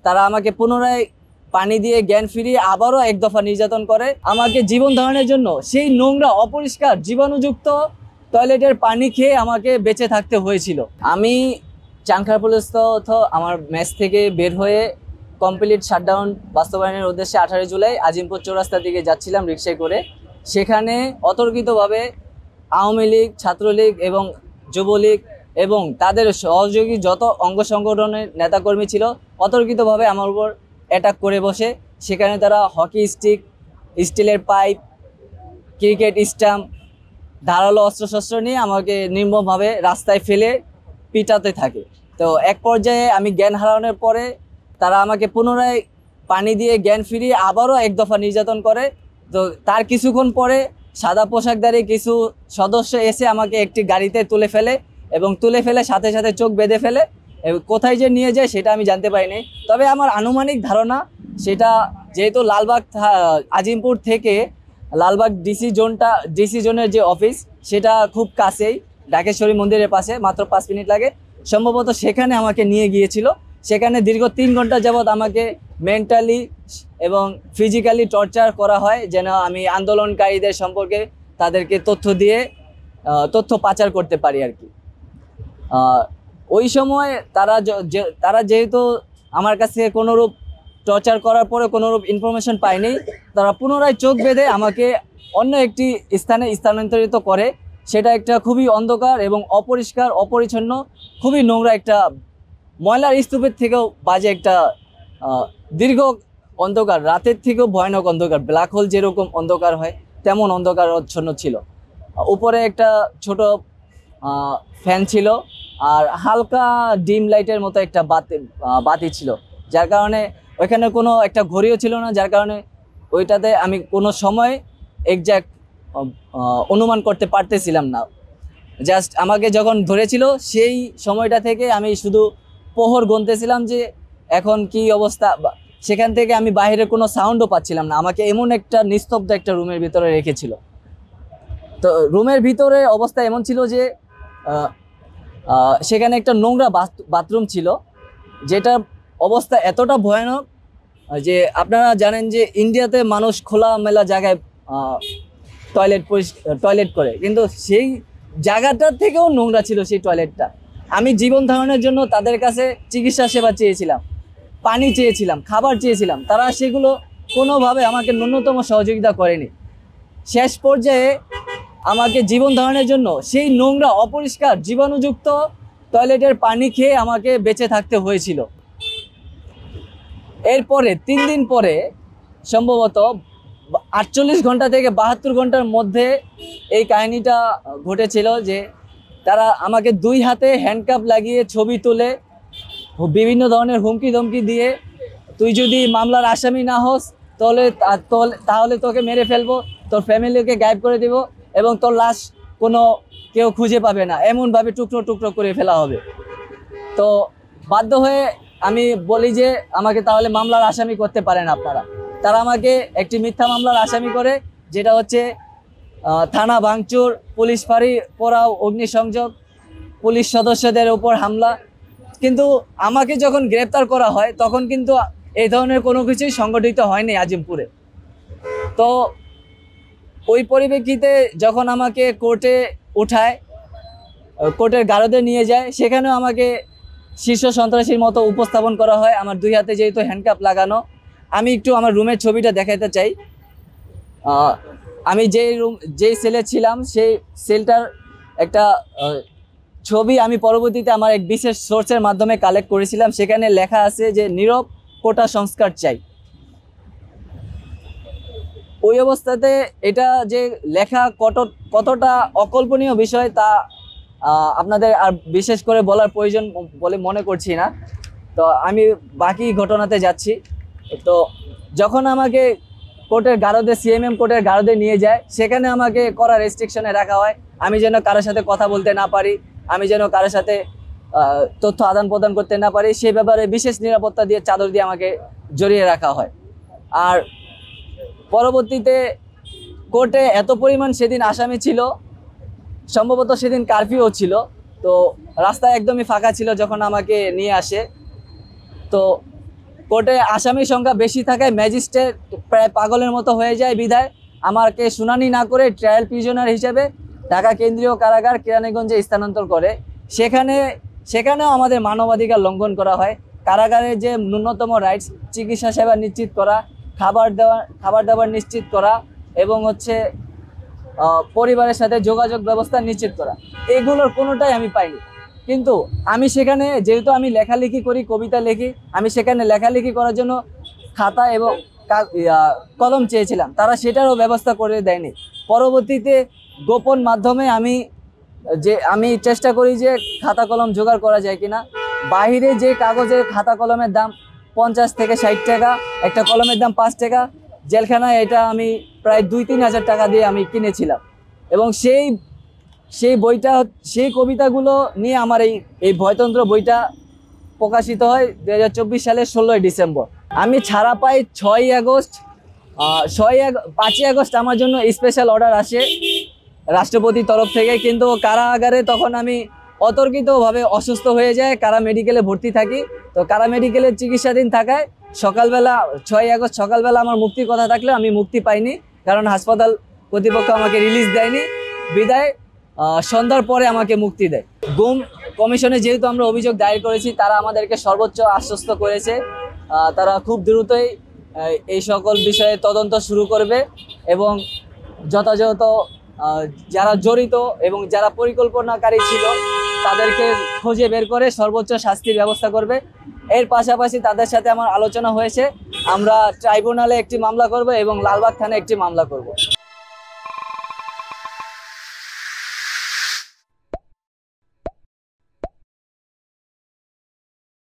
তারা আমাকে পুনরায় পানি দিয়ে জ্ঞান ফিরিয়ে আবারও এক দফা নির্যাতন করে। আমাকে জীবন ধারণের জন্য সেই নোংরা, অপরিষ্কার, জীবাণুযুক্ত টয়লেটের পানি খেয়ে আমাকে বেঁচে থাকতে হয়েছিল। আমি চাংখারপুলস্থ আমার মেস থেকে বের হয়ে কমপ্লিট শাটডাউন বাস্তবায়নের উদ্দেশ্যে 18 জুলাই আজিমপুর চৌরাস্তার দিকে যাচ্ছিলাম রিক্সায় করে। সেখানে অতর্কিতভাবে আওয়ামী লীগ, ছাত্রলীগ এবং যুবলীগ এবং তাদের সহযোগী যত অঙ্গ সংগঠনের নেতাকর্মী ছিল অতর্কিতভাবে আমার উপর অ্যাটাক করে বসে। সেখানে তারা হকি স্টিক, স্টিলের পাইপ, ক্রিকেট স্টাম্প, ধারালো অস্ত্রশস্ত্র নিয়ে আমাকে নির্মমভাবে রাস্তায় ফেলে পিটাতে থাকে। তো এক পর্যায়ে আমি জ্ঞান হারানোর পরে তারা আমাকে পুনরায় পানি দিয়ে জ্ঞান ফিরিয়ে আবারও এক দফা নির্যাতন করে। তো তার কিছুক্ষণ পরে সাদা পোশাকধারী কিছু সদস্য এসে আমাকে একটি গাড়িতে তুলে ফেলে এবং তুলে ফেলে সাথে সাথে চোখ বেঁধে ফেলে। কোথায় যে নিয়ে যায় সেটা আমি জানতে পারিনি। তবে আমার আনুমানিক ধারণা, সেটা যেহেতু লালবাগ আজিমপুর থেকে লালবাগ ডিসি জোনের যে অফিস সেটা খুব কাছেই, ঢাকেশ্বরী মন্দিরের পাশে, মাত্র 5 মিনিট লাগে। সম্ভবত সেখানে আমাকে নিয়ে গিয়েছিল। সেখানে দীর্ঘ 3 ঘন্টা যাবৎ আমাকে মেন্টালি এবং ফিজিক্যালি টর্চার করা হয়, যেন আমি আন্দোলনকারীদের সম্পর্কে তাদেরকে তথ্য পাচার করতে পারি আর কি। ওই সময় তারা যেহেতু আমার কাছে কোনোরূপ টর্চার করার পরে কোনোরূপ ইনফরমেশন পায়নি, তারা পুনরায় চোখ বেঁধে আমাকে অন্য একটি স্থানে স্থানান্তরিত করে। সেটা একটা খুবই অন্ধকার এবং অপরিষ্কার, অপরিচ্ছন্ন, খুবই নোংরা একটা ময়লার স্তূপের থেকেও বাজে একটা দীর্ঘ অন্ধকার, রাতের থেকেও ভয়ানক অন্ধকার। ব্ল্যাক হোল যেরকম অন্ধকার হয় তেমন অন্ধকারাচ্ছন্ন ছিল। উপরে একটা ছোট ফ্যান ছিল আর হালকা ডিম লাইটের মতো একটা বাতি ছিল, যার কারণে ওইখানে কোনো একটা ঘড়িও ছিল না, যার কারণে ওইটাতে আমি কোনো সময় এক্স্যাক্ট অনুমান করতে পারতেছিলাম না। জাস্ট আমাকে যখন ধরেছিল সেই সময়টা থেকে আমি শুধু প্রহর গুনতেছিলাম যে এখন কি অবস্থা। সেখান থেকে আমি বাইরে কোনো সাউন্ডও পাচ্ছিলাম না। আমাকে এমন একটা নিস্তব্ধ একটা রুমের ভিতরে রেখেছিল। তো রুমের ভিতরে অবস্থা এমন ছিল যে সেখানে একটা নোংরা বাথরুম ছিল, যেটার অবস্থা এতটা ভয়ানক যে আপনারা জানেন যে ইন্ডিয়াতে মানুষ খোলামেলা জায়গায় টয়লেট করে, কিন্তু সেই জায়গাটার থেকেও নোংরা ছিল সেই টয়লেটটা। আমি জীবন ধারণের জন্য তাদের কাছে চিকিৎসা সেবা চেয়েছিলাম, পানি চেয়েছিলাম, খাবার চেয়েছিলাম, তারা সেগুলো কোনোভাবে আমাকে ন্যূনতম সহযোগিতা করেনি। শেষ পর্যায়ে আমাকে জীবন ধারণের জন্য সেই নোংরা, অপরিষ্কার, জীবাণুযুক্ত টয়লেটের পানি খেয়ে আমাকে বেঁচে থাকতে হয়েছিল। এরপরে 3 দিন পরে, সম্ভবত 48 ঘন্টা থেকে 72 ঘন্টার মধ্যে এই কাহিনীটা ঘটেছিল যে তারা আমাকে 2 হাতে হ্যান্ডকাপ লাগিয়ে ছবি তুলে বিভিন্ন ধরনের হুমকি ধমকি দিয়ে, তুই যদি মামলার আসামি না হোস তাহলে তোকে মেরে ফেলবো, তোর ফ্যামিলিকে গায়েব করে দিব এবং তোর লাশ কেউ খুঁজে পাবে না, এমনভাবে টুকরো টুকরো করে ফেলা হবে। তো বাধ্য হয়ে আমি বলি যে আমাকে তাহলে মামলার আসামি করতে পারেন আপনারা। তারা আমাকে একটি মিথ্যা মামলার আসামি করে, যেটা হচ্ছে থানা ভাঙচুর, পুলিশ ফাঁড়ি পোড়াও, অগ্নিসংযোগ, পুলিশ সদস্যদের উপর হামলা। কিন্তু আমাকে যখন গ্রেপ্তার করা হয় তখন কিন্তু এই ধরনের কোনো কিছুই সংগঠিত হয়নি আজিমপুরে। তো ওই পরিপ্রেক্ষিতে যখন আমাকে কোর্টে উঠায়, কোর্টের গারদে নিয়ে যায়, সেখানেও আমাকে শীর্ষ সন্ত্রাসীর মতো উপস্থাপন করা হয়। আমার 2 হাতে যেহেতু হ্যান্ডকাপ লাগানো। আমি একটু আমার রুমের ছবিটা দেখাতে চাই। আমি যেই সেলে ছিলাম সেই সেলটার একটা ছবি আমি পরবর্তীতে আমার এক বিশেষ সোর্সের মাধ্যমে কালেক্ট করেছিলাম। সেখানে লেখা আছে যে নীরব কোটা সংস্কার চাই। ওই অবস্থাতে এটা যে লেখা কতটা অকল্পনীয় বিষয় তা আপনাদের আর বিশেষ করে বলার প্রয়োজন বলে মনে করছি না। তো আমি বাকি ঘটনাতে যাচ্ছি। তো যখন আমাকে কোর্টের গারদে, সিএমএম কোর্টের গারদে নিয়ে যায়, সেখানে আমাকে কড়া রেস্ট্রিকশনে রাখা হয়। আমি যেন কারোর সাথে কথা বলতে না পারি, আমি যেন কারোর সাথে তথ্য আদান প্রদান করতে না পারি, সেই ব্যাপারে বিশেষ নিরাপত্তা দিয়ে চাদর দিয়ে আমাকে জড়িয়ে রাখা হয়। আর পরবর্তীতে কোর্টে এত পরিমাণ সেদিন আসামি ছিল, সম্ভবত সেদিন কারফিউ ছিল, তো রাস্তা একদমই ফাঁকা ছিল যখন আমাকে নিয়ে আসে। তো কোর্টে আসামির সংখ্যা বেশি থাকায় ম্যাজিস্ট্রেট প্রায় পাগলের মতো হয়ে যায়, বিধায় আমাকে শুনানি না করে ট্রায়াল প্রিজনার হিসেবে ঢাকা কেন্দ্রীয় কারাগার কেরানীগঞ্জে স্থানান্তর করে। সেখানেও আমাদের মানবাধিকার লঙ্ঘন করা হয়। কারাগারের যে ন্যূনতম রাইটস, চিকিৎসা সেবা নিশ্চিত করা, খাবার দাবার নিশ্চিত করা এবং হচ্ছে পরিবারের সাথে যোগাযোগ ব্যবস্থা নিশ্চিত করা, এগুলোর কোনোটাই আমি পাইনি। কিন্তু আমি সেখানে, যেহেতু আমি লেখালেখি করি, কবিতা লিখি, আমি সেখানে লেখালেখি করার জন্য খাতা এবং কলম চেয়েছিলাম, তারা সেটারও ব্যবস্থা করে দেয়নি। পরবর্তীতে গোপন মাধ্যমে আমি চেষ্টা করি যে খাতা কলম জোগাড় করা যায় কিনা। বাইরে যে কাগজের খাতা কলমের দাম 50 থেকে 60 টাকা, একটা কলমের দাম 5 টাকা, জেলখানায় এটা আমি প্রায় 2-3 হাজার টাকা দিয়ে আমি কিনেছিলাম। এবং সেই কবিতাগুলো নিয়ে আমার এই ভয়তন্ত্র বইটা প্রকাশিত হয় 2024 সালের 16ই ডিসেম্বর। আমি ছাড়া পাই 5ই আগস্ট আমার জন্য স্পেশাল অর্ডার আসে রাষ্ট্রপতির তরফ থেকে। কিন্তু কারাগারে তখন আমি অতর্কিতভাবে অসুস্থ হয়ে যায়, কারা মেডিকেলে ভর্তি থাকি। তো কারা মেডিকেলে চিকিৎসাধীন থাকায় সকালবেলা 6ই আগস্ট সকালবেলা আমার মুক্তির কথা থাকলেও আমি মুক্তি পাইনি, কারণ হাসপাতাল কর্তৃপক্ষ আমাকে রিলিজ দেয়নি, বিদায় সন্ধ্যার পরে আমাকে মুক্তি দেয়। গুম কমিশনে যেহেতু আমরা অভিযোগ দায়ের করেছি, তারা আমাদেরকে সর্বোচ্চ আশ্বস্ত করেছে তারা খুব দ্রুতই এই সকল বিষয়ে তদন্ত শুরু করবে এবং যথাযথ যারা জড়িত এবং যারা পরিকল্পনাকারী ছিল তাদেরকে খুঁজে বের করে সর্বোচ্চ শাস্তির ব্যবস্থা করবে। এর পাশাপাশি তাদের সাথে আমার আলোচনা হয়েছে, আমরা ট্রাইব্যুনালে একটি মামলা করব এবং লালবাগ থানায় একটি মামলা করব।